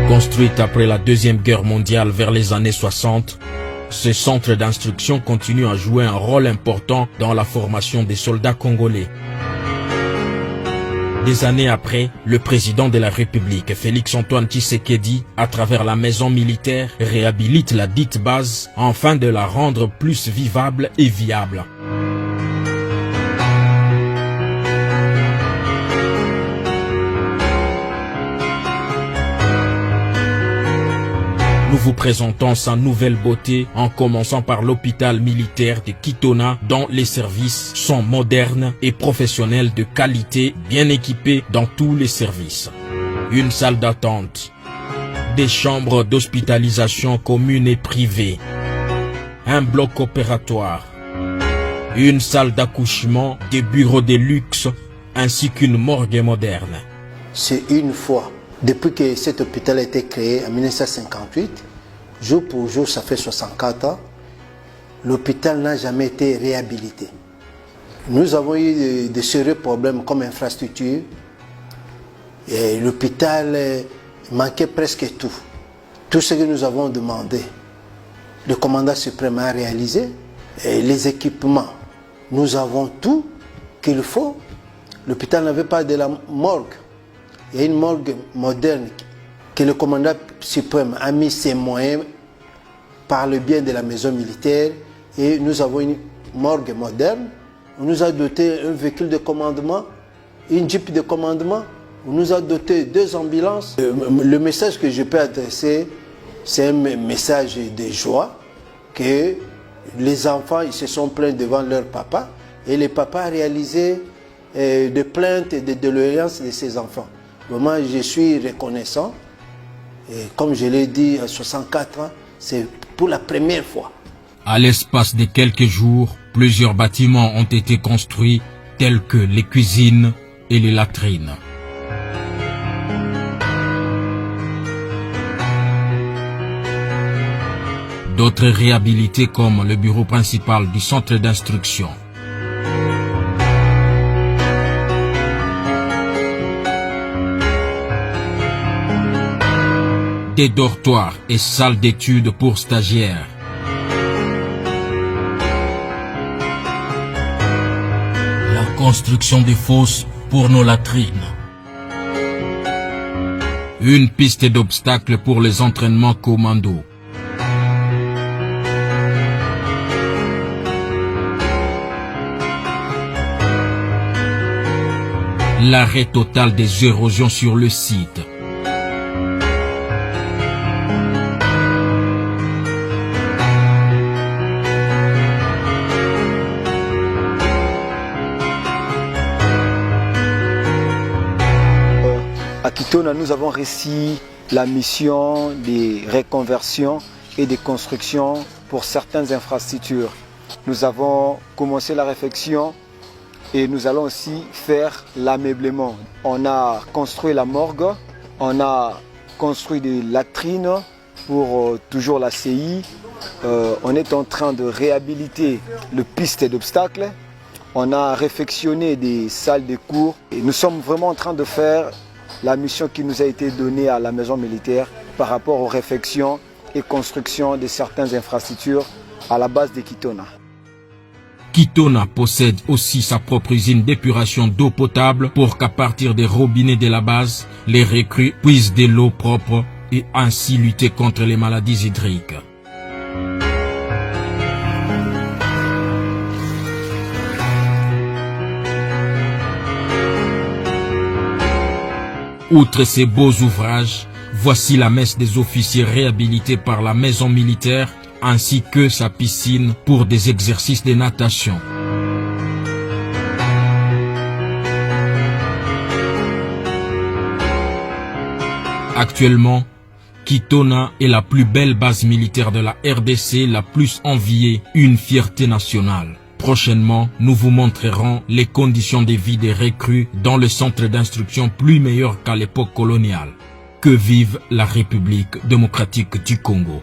Construite après la Deuxième Guerre mondiale vers les années 60, ce centre d'instruction continue à jouer un rôle important dans la formation des soldats congolais. Des années après, le président de la République, Félix-Antoine Tshisekedi, à travers la maison militaire, réhabilite la dite base afin de la rendre plus vivable et viable. Nous vous présentons sa nouvelle beauté en commençant par l'hôpital militaire de Kitona dont les services sont modernes et professionnels de qualité, bien équipés dans tous les services. Une salle d'attente, des chambres d'hospitalisation communes et privées, un bloc opératoire, une salle d'accouchement, des bureaux de luxe ainsi qu'une morgue moderne. C'est une fois. Depuis que cet hôpital a été créé en 1958, jour pour jour, ça fait 64 ans, l'hôpital n'a jamais été réhabilité. Nous avons eu de sérieux problèmes comme infrastructure. L'hôpital manquait presque tout. Tout ce que nous avons demandé, le commandant suprême a réalisé. Et les équipements, nous avons tout qu'il faut. L'hôpital n'avait pas de la morgue. Il y a une morgue moderne que le commandant suprême a mis ses moyens par le bien de la maison militaire et nous avons une morgue moderne. On nous a doté un véhicule de commandement, une jeep de commandement, on nous a doté 2 ambulances. Le message que je peux adresser, c'est un message de joie que les enfants ils se sont plaints devant leur papa et le papa a réalisé des plaintes et des doléances de ses enfants. Vraiment, je suis reconnaissant. Et comme je l'ai dit, à 64 ans, c'est pour la première fois. À l'espace de quelques jours, plusieurs bâtiments ont été construits, tels que les cuisines et les latrines. D'autres réhabilités comme le bureau principal du centre d'instruction. Des dortoirs et salles d'études pour stagiaires. La construction des fosses pour nos latrines. Une piste d'obstacles pour les entraînements commando. L'arrêt total des érosions sur le site. À Kitona, nous avons réussi la mission des reconversions et des constructions pour certaines infrastructures. Nous avons commencé la réfection et nous allons aussi faire l'ameublement. On a construit la morgue, on a construit des latrines pour toujours la CI. On est en train de réhabiliter le piste d'obstacles. On a réfectionné des salles de cours. Et nous sommes vraiment en train de faire la mission qui nous a été donnée à la maison militaire par rapport aux réfections et constructions de certaines infrastructures à la base de Kitona. Kitona possède aussi sa propre usine d'épuration d'eau potable pour qu'à partir des robinets de la base, les recrues puissent de l'eau propre et ainsi lutter contre les maladies hydriques. Outre ces beaux ouvrages, voici la messe des officiers réhabilités par la maison militaire ainsi que sa piscine pour des exercices de natation. Actuellement, Kitona est la plus belle base militaire de la RDC, la plus enviée, une fierté nationale. Prochainement, nous vous montrerons les conditions de vie des recrues dans le centre d'instruction plus meilleur qu'à l'époque coloniale. Que vive la République démocratique du Congo!